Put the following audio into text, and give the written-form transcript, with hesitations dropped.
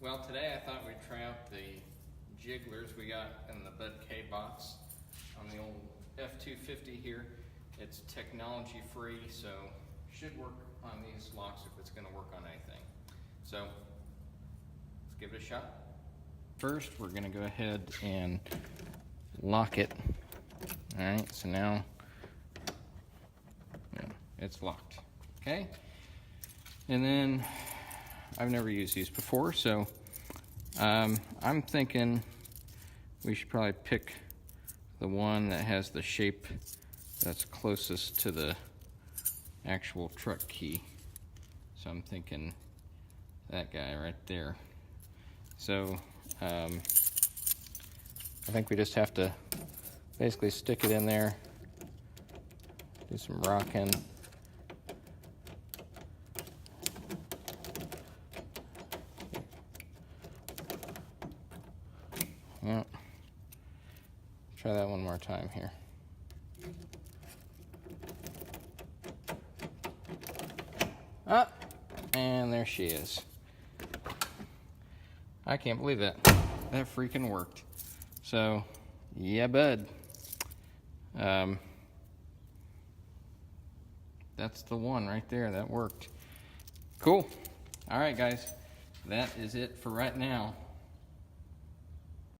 Well, today I thought we'd try out the jigglers we got in the BUDK box on the old F250 here. It's technology free, so should work on these locks if it's going to work on anything. So let's give it a shot. First, we're going to go ahead and lock it. All right, so now it's locked. Okay, and then I've never used these before, so I'm thinking we should probably pick the one that has the shape that's closest to the actual truck key. So I'm thinking that guy right there. So I think we just have to basically stick it in there, do some rocking. Yeah. Try that one more time here. Ah, and there she is. I can't believe that. That freaking worked. So, yeah, bud. That's the one right there. That worked. Cool. All right, guys. That is it for right now.